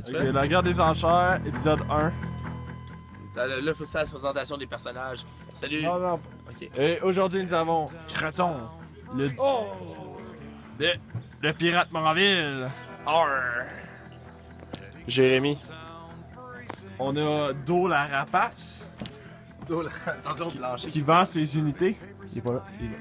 Ok, la guerre des enchères, épisode 1. Là, il faut faire la présentation des personnages. Salut! Non, non. Ok. Et aujourd'hui, nous avons Creton, le pirate Moraville. Arr. Jérémy. On a Do la rapace, Attention, plancher. qui vend ses unités. Il est pas là. Il est là.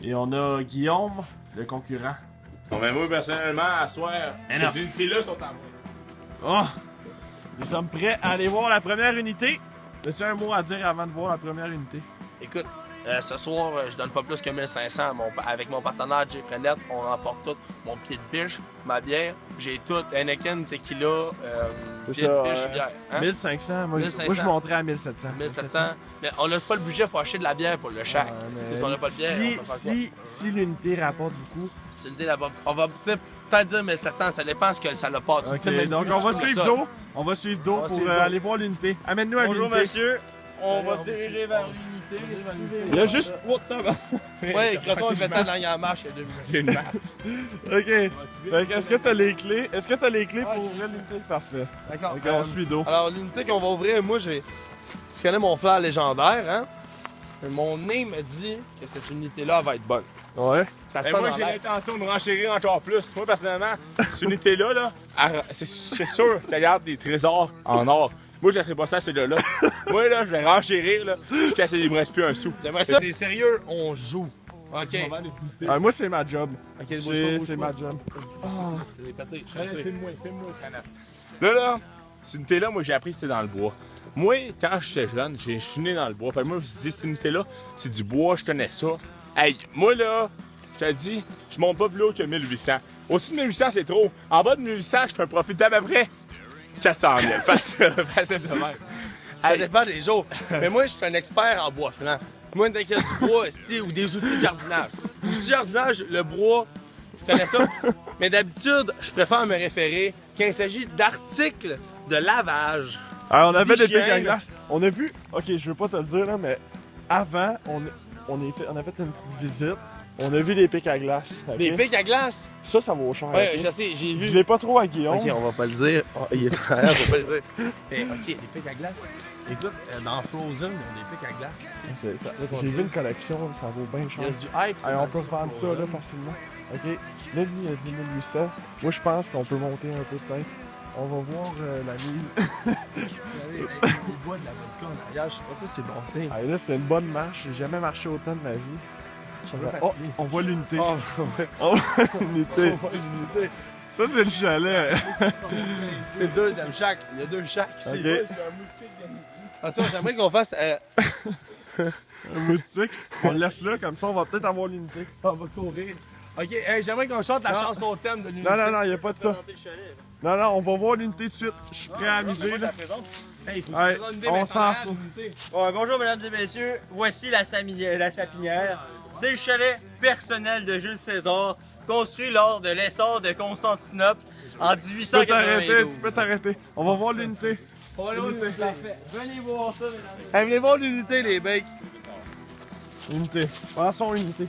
Et on a Guillaume, le concurrent. Bon, ben moi, personnellement, à soir, Enough. ces unités-là sont en Oh! moi. Nous sommes prêts à aller voir la première unité. As-tu un mot à dire avant de voir la première unité? Écoute, ce soir, je donne pas plus que 1500 avec mon partenaire Jay Frenette. On remporte tout. Mon pied de biche, ma bière, j'ai tout. Heineken, tequila, pied de biche, bière. Hein? 1500. Moi, 1500. moi, je monterais à 1700. 1700. Mais on n'a pas le budget, il faut acheter de la bière pour le chac. Si on n'a pas de bière, on peut faire quoi? Si l'unité rapporte beaucoup. C'est l'idée là-bas. On va peut-être dire 1700, ça dépend ce que ça n'a pas. Ok, donc on va suivre Do. On va suivre Do pour aller voir l'unité. Amène-nous à l'unité. Bonjour monsieur, on va se diriger vers l'unité. Il y a juste. Ouais, Creton, il fait tant dans la marche, il y a 2 minutes. J'ai une map. Ok. Fait que est-ce que t'as les clés? Est-ce que t'as les clés pour ouvrir l'unité? Parfait. D'accord. Ok, on suit Do. Alors l'unité qu'on va ouvrir, moi j'ai... Tu connais mon flair légendaire, hein? Mon nez me dit que cette unité-là va être bonne. Ouais. Ça Ben sonne moi, en j'ai l'air. l'intention de renchérir encore plus. Moi, personnellement, cette unité-là, là, c'est sûr qu'elle garde des trésors en or. Moi, je ne pas ça, celui-là. Moi, là, je vais renchérir, là, jusqu'à ce qu'il me reste plus un sou. J'aimerais ça. C'est sérieux, on joue. OK. Moi, c'est ma job. OK, C'est ma job. Filme-moi, Là, cette unité-là, moi, j'ai appris que c'était dans le bois. Moi, quand j'étais jeune, je suis né dans le bois. Fait que moi, je me suis dit, cette unité-là, c'est du bois, je connais ça. Hey, moi, là, je te dis, je monte pas plus haut que 1800. Au-dessus de 1800, c'est trop. En bas de 1800, je fais un profit d'à peu près 400 000. Facile de même. Ça dépend des jours. Mais moi, je suis un expert en bois franc. Moi, dès qu'il y a du bois, ou des outils de jardinage. Outils de jardinage, le bois, je connais ça. Mais d'habitude, je préfère me référer quand il s'agit d'articles de lavage. Alors, on avait des pics à d'hygiène. glace. On a vu. Ok, je veux pas te le dire, là, mais avant, on a fait une petite visite. On a vu des pics à glace. ok? Des pics à glace. Ça vaut cher. Ouais, ok? je sais, j'ai vu. Dis-les pas trop à Guillaume. Ok, on va pas le dire. Oh, il est derrière, on va pas le dire. Mais, ok, des pics à glace. Écoute, dans Frozen, il y a des pics à glace aussi. C'est ça. J'ai vu une collection, ça vaut bien Il cher. y a du hype. c'est Hey, on dans peut vendre ça Frozen. là facilement. Ok. Là, lui, il a dit 1800. Moi, je pense qu'on peut monter un peu peut-être. On va voir la mine. Le bois de la vodka en arrière, je sais pas ça, c'est bon signe. Ah, là, c'est une bonne marche. J'ai jamais marché autant de ma vie. Oh, on voit l'unité. Oh, ouais. On voit l'unité. Ça, c'est le chalet. C'est le deuxième shack. Il y a 2 shacks ici. Ok. Attention, j'aimerais qu'on fasse. Un moustique. On le laisse là, comme ça, on va peut-être avoir l'unité. On va courir. Ok, hey, j'aimerais qu'on chante la Non. chanson thème de l'unité. Non, il n'y a pas de ça. Non, on va voir l'unité tout de suite. Je suis prêt à miser, là. Hey, il faut Ouais, que tu donnes une idée on maintenant, s'en hein, fout. l'unité. Bon, bonjour mesdames et messieurs, voici la sapinière. C'est le chalet personnel de Jules César, construit lors de l'essor de Constantinople en Tu peux t'arrêter, 1892. tu peux t'arrêter. On va voir l'unité. On va aller voir l'unité. Venez voir ça, mesdames et messieurs. Hey, venez voir l'unité, les becs. Unité. Passons unité.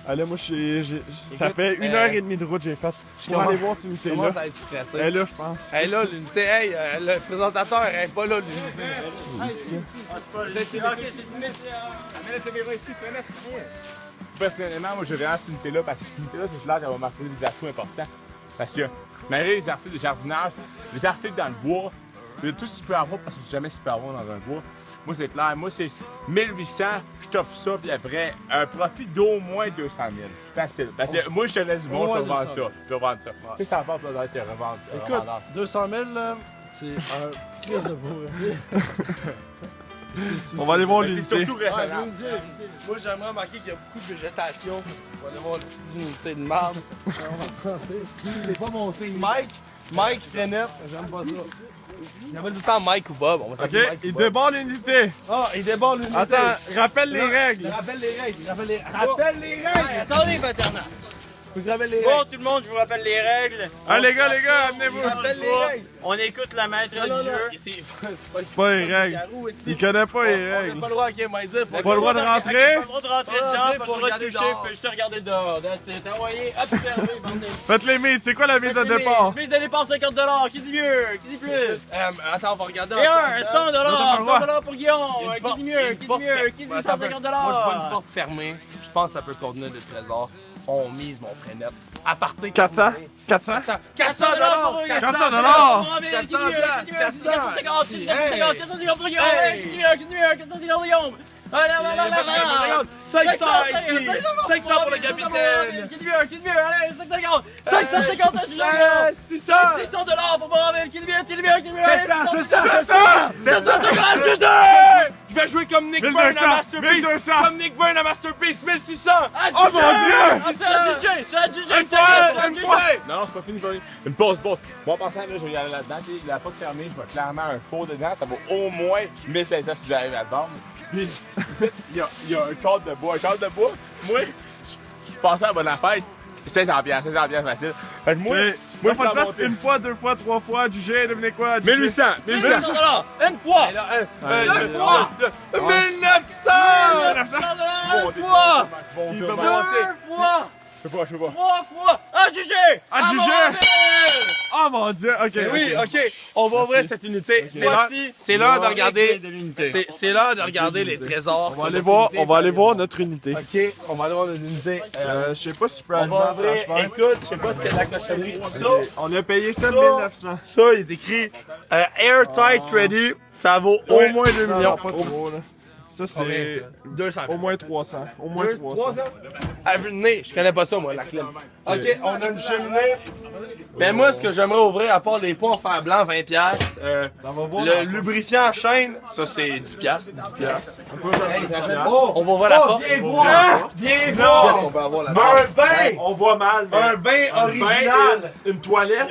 Allez, moi, ça Écoute, fait 1h30 de route que j'ai faite. Je vais aller voir cette Je unité-là. commence à être stressé. Elle est là, je pense. Hey, là, l'unité, hey, le présentateur est pas là, l'unité. Personnellement, moi, je vais à cette unité-là parce que cette unité-là, c'est clair qu'elle va marquer des atouts importants. Parce que, malgré les articles de jardinage, les articles dans le bois, tout ce qu'il peut avoir, parce que jamais ce qu'il peut avoir dans un bois, moi, c'est clair. Moi, c'est 1800, je t'offre ça, puis après, un profit d'au moins 200 000. Facile. Parce que moi, je te laisse du bon, je peux vendre ça. Je peux vendre ça. Tu sais, ça passe dans tes reventes. Écoute, 200 000, là, c'est un crise de beau. On va aller voir Mais c'est l'unité. surtout raisonnable. Moi, j'aimerais remarquer qu'il y a beaucoup de végétation. On va aller voir l'unité de marde. C'est pas mon signe. Mike Frenette. J'aime pas ça. Il y avait du temps Mike ou Bob. On va Ok, s'appeler Mike ou il Bob. débarre l'unité. Ah, il débarre l'unité. Attends, rappelle les règles. Rappelle les règles. Rappelle les règles. Attendez, vétérinaire. vous rappelle les Bon, règles. tout le monde, je vous rappelle les règles. Ah, les gars, amenez-vous. Je vous rappelle les règles. On écoute la maître Non, non, du non, jeu. c'est Pas les règles. Il connaît pas les On n'a règles. pas le droit, ok, moi dire. Pas le droit de rentrer. Pas le droit de rentrer dedans, pas le droit de regarder toucher, dehors. puis juste regarder dehors. That's it. Envoyé, observé, bordel. Faites les mises, c'est quoi la mise de départ? Mise de départ 50$. Qui dit mieux? Qui dit plus? Attends, on va regarder. Et un, 100$. droit. 100$ pour Guillaume. Il y a une Qui porte- dit il y a mieux? une Qui dit porte mieux? fermée. Qui dit Attends un peu. 150$? Moi, je vois une porte fermée. Je pense que ça peut contenir des trésors. On mise mon freinet. À partir 400? 400? 400$! 400$! 450, 450 pour Guillaume. Qui dit mieux? Qui dit mieux? 450 pour Guillaume. Allez, allez, allez, allez. 500 ici! 500 pour le capitaine! Qui dit mieux? Qui dit mieux? Allez, 550! 550 à Guillaume! 600! 600$ pour Moraville! Qui dit mieux? Qui dit mieux? Qui dit mieux? 700! Je vais jouer comme Nick Byrne 1200, à Masterpiece! 1200. Comme Nick Byrne à Masterpiece! 1600! Oh mon dieu! C'est un DJ! C'est un DJ! Une fois, c'est un une DJ. fois. Non, non, c'est pas fini, pas fini. Une pause. Moi, en passant, là, je vais y aller là-dedans. La porte fermée, je vais clairement un four dedans. Ça vaut au moins 1500 si j'arrive à le vendre. Puis, ici, il y a un cadre de bois. Un cadre de bois, moi, je pensais à la bonne affaire. 500$ facile. Fait que moi, Mais, moi, faut que tu fasses une fois, deux fois, trois fois, du G, devinez quoi? du G. 1800! 1800! 100$! Une fois! Deux fois! 1900! Une fois! Il va Deux monter! fois! Je peux pas. Trois fois! Un DJ! Un DJ! Oh mon dieu, ok. Oui, ok, on va ouvrir cette unité. C'est l'heure de regarder. C'est l'heure de regarder les trésors. On va aller voir notre unité. Ok, on va aller voir notre unité. Je sais pas si tu peux On aller va voir, ouvrir. franchement. Écoute, je sais pas s'il y a de la cochonnerie. On a payé ça 1900. Ça, il est écrit Airtight Ready. Ça vaut au moins 2 Non, millions. pas trop, là. Ça, c'est 200. au moins 300. Au moins 300. 300? À vue de nez, je connais pas ça, moi, la clim. Ok, on a une cheminée. Mais moi, ce que j'aimerais ouvrir, à part les pots en fer blanc, 20$. On va voir. Le lubrifiant à chaîne, ça c'est 10$. 10$. Oh, On va ouvrir la porte. Viens voir! Viens voir! Qu'est-ce qu'on peut avoir là-dedans? Un bain! On voit mal, mais Un bain original! une toilette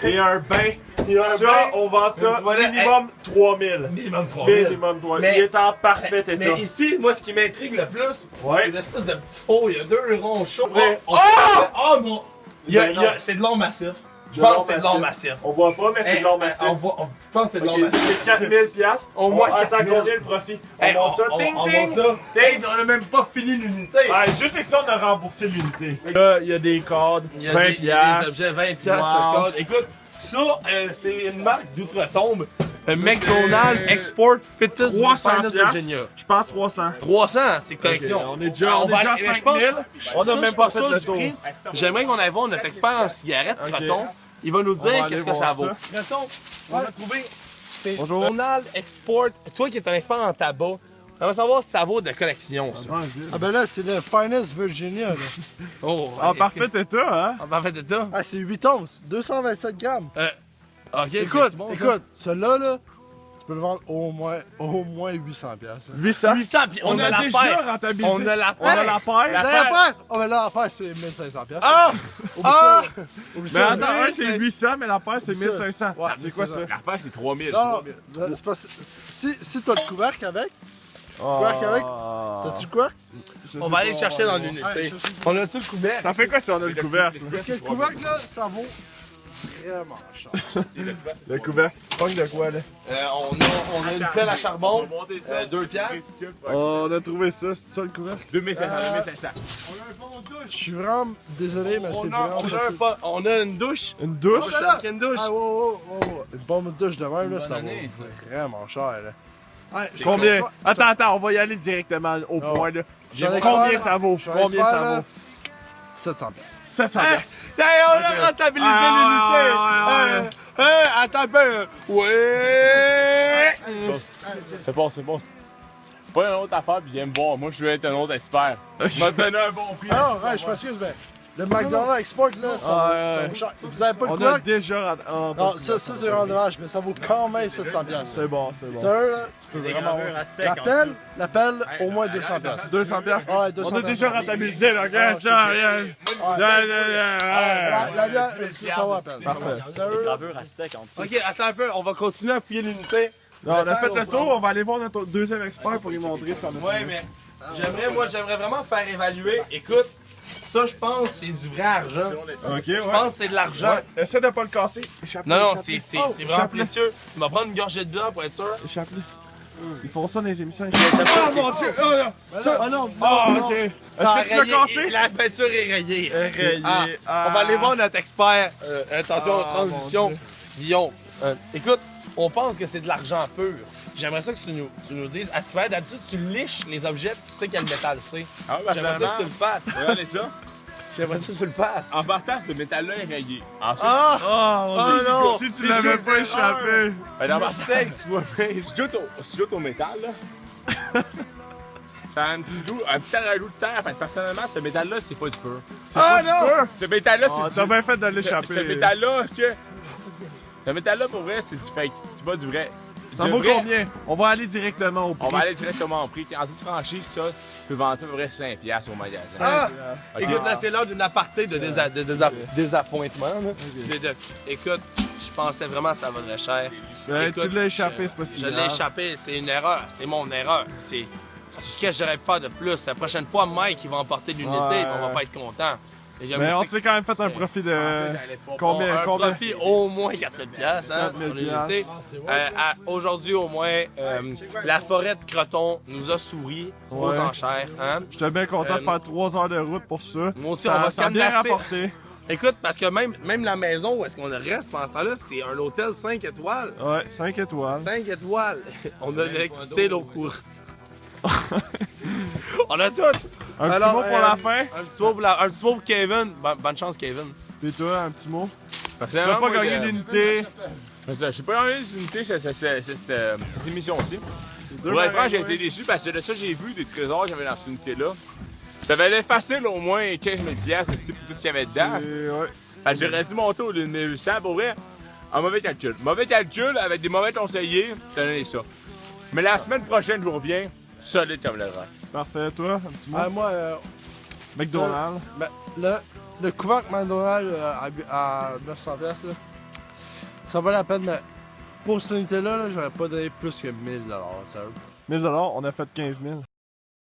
et un bain. un Ça, bain. on vend ça Une toilette. minimum 3000. Minimum 3000. Minimum 3000. Mais- Il est en parfait état. Mais ici, moi, ce qui m'intrigue le plus, Ouais. c'est l'espèce de petit faux. Il y a deux ronds chauds. Ouais. Oh mon! Ben non. C'est de l'or massif. Je pense que c'est de l'or massif. On voit pas, mais c'est de l'or massif. Je pense que c'est de l'or Ok, massif. c'est 4000 piastres. Au moins Attends 4000. combien le profit? Hey, On monte ça. on Ting, monte ting. ça. Ting. Hey, on a même pas fini l'unité. Ah, juste avec ça, on a remboursé l'unité. Là, il y a des codes, Il y a 20 des piastres. objets 20$ sur Wow. le code. Écoute, ça, c'est une marque d'outre-tombe. McDonald's Export Fittest 300 Finest piastres. Virginia. Je pense 300. 300, c'est correction. On est déjà à mais je pense- 5000. On ça, a même je pas pense fait ça le du tour. prix. J'aimerais qu'on aille voir notre expert en cigarettes, Ok. Croton. Il va nous On va dire aller qu'est-ce que ça voir vaut. Croton, on a trouvé. C'est Bonjour. McDonald's Export. Toi qui es un expert en tabac, on va savoir si ça vaut de collection, ça. Ah ben là, c'est le Finest Virginia, là. Oh, En parfait état, hein? En parfait état. Ah, c'est 8 onces, 227 grammes. Ok, Écoute, c'est bon, ça. écoute, celui-là, là, tu peux le vendre au moins 800 piastres. 800. 800, puis On a la déjà paire. rentabilisé. On a la On a paire. la paire. Vous avez la paire? Oh, ben là, la paire, c'est 1500 piastres. Ah! Oublie Ah! ça. Oublie Mais ça. attends, un c'est 800, mais la paire c'est C'est ça. 1500. Ouais, C'est quoi ça? La paire, c'est 3000. Non, c'est parce que si t'as le couvercle avec, couvercle avec, t'as-tu le couvercle? On va aller chercher dans Ouais, l'unité. chercher. On a-tu le couvercle? Ça fait quoi si on a le couvercle? Parce que le couvercle, là, ça vaut vraiment cher. Le couvercle. Pogne de quoi, là? On a une pelle à charbon, 2 piastres. On a trouvé ça, c'est ça le couvercle? 2500, 2500. Je suis vraiment désolé, mais c'est vraiment facile. On a une douche. Une douche? Oh, là, là. Une douche. Ah, wow. Une bombe de douche de même, là, ça vaut vraiment cher, là. Ouais, Combien? je- Attends, on va y aller directement au point, là. Je suis un Combien expert, ça vaut? je suis un Combien expert, ça là. vaut? 700 piastres. 700 Hey, piastres. on a rentabilisé l'unité. Attends un peu. Ouais. C'est bon. Pas une autre affaire, puis viens me voir. Moi, je veux être un autre expert. Je vais te donner un bon prix. Ah non, ouais, je m'excuse, mais le McDonald's Export, là, ça vaut cher. Vous avez pas le On a couvercle? déjà... Non, ça c'est vraiment dommage, mais ça vaut quand même 700 piastres. C'est bon. Sérieux, là, tu peux vraiment avoir. La pelle, au moins 200 piastres. 200 piastres? Ouais, 200 On a déjà piastres. rentabilisé, là. Regarde ça, regarde. La bière, ça va à peine. Parfait. Sérieux, Gravure à steak en dessous. Ok, attends un peu. On va continuer à fouiller l'unité. Non, on a fait le tour, on va aller voir notre deuxième expert pour lui montrer ce qu'on a Ouais, fait. mais j'aimerais vraiment faire évaluer. Écoute, Ça, je pense, c'est du vrai argent. Ok, Je pense que c'est de l'argent. Ouais. Essaie de pas le casser. Échappe-le, Non, non, échappe-le. c'est Oh, vraiment échappe-le. précieux. Tu vas prendre une gorgée de bière pour être sûr. Échappe-le. Ils font ça dans les émissions. Oh mon Dieu! Oh, non. Ah non, Ah, non, ok. non. Est-ce que tu l'as cassé? La peinture est rayée. Rayée. Ah, on va aller voir notre expert. Attention, Ah, transition. mon Dieu. Guillaume, écoute, on pense que c'est de l'argent pur. J'aimerais ça que tu nous dises, à ce qui paraît, d'habitude, tu liches les objets puis tu sais quel métal c'est. Ah, bah, J'aimerais ça que tu le fasses. Regardez ça. J'aimerais ça que tu le fasses. En partant, ce métal-là est rayé. Ensuite, Ah! Oh, Ah, non. si tu C'est l'avais juste pas erreur. échappé. en partant, Mistakes were made. si tu jettes au métal, là, ça a un petit goût, un petit rajout de terre. Fait que personnellement, ce métal-là, c'est pas du pur. Ah non! Ce métal-là, Ah, c'est t'as du... bien fait de Ce l'échapper. métal-là, ce métal-là, pour vrai, c'est du fake. C'est pas du vrai. Ça Du vaut vrai, combien? On va aller directement au prix. On va aller directement au prix. En toute franchise, ça, tu peux vendre ça à peu près 5$ au magasin. Ah! Ok. Écoute, là, c'est l'heure d'une aparté de désappointement. Là. Écoute, je pensais vraiment que ça vaudrait cher. Ouais, Écoute, tu l'as échappé, c'est pas si Je l'ai grave. échappé, c'est une erreur. C'est mon erreur. Qu'est-ce que j'aurais pu faire de plus? La prochaine fois, Mike, il va emporter l'unité, Ouais. puis on va pas être content. Et j'aime Mais on aussi s'est quand même fait un c'est- profit de... J'allais pas- Combien? un Combien? profit au moins 4000 piastres, hein, 4000 sur l'unité. piastres. Aujourd'hui, au moins, la forêt de Croton nous a souri aux Ouais. enchères. Hein? J'étais bien content de faire 3 heures de route pour ça. Moi aussi, Ça- on va ça a bien canasser. rapporté. Écoute, parce que même la maison où est-ce qu'on reste pendant ce temps-là, c'est un hôtel 5 étoiles. Ouais, 5 étoiles. 5 étoiles. On a l'électricité, l'eau courante. On a tout. Un petit Alors, mot pour la fin. Un petit mot pour Kevin. Bonne chance, Kevin. Et toi, un petit mot. Personnellement, T'as pas moi, gagné l'unité. Je sais pas gagné l'unité, cette émission-ci. Pour être franc, j'ai été déçu parce que de ça, j'ai vu des trésors que j'avais dans cette unité-là. Ça valait facile au moins 15 000 piastres aussi pour tout ce qu'il y avait dedans. Ouais. Fait que j'aurais dû monter au 1800 pour vrai. Un mauvais calcul. Mauvais calcul avec des mauvais conseillers, t'as donné ça. Mais la semaine prochaine, je vous reviens solide comme le roc. Parfait, toi, un petit mot. Moi, McDonald's. ben, le couvercle McDonald's à 900$, là, ça vaut la peine, mais pour cette unité-là, j'aurais pas donné plus que 1000$. Ça. 1000 $, on a fait 15 000.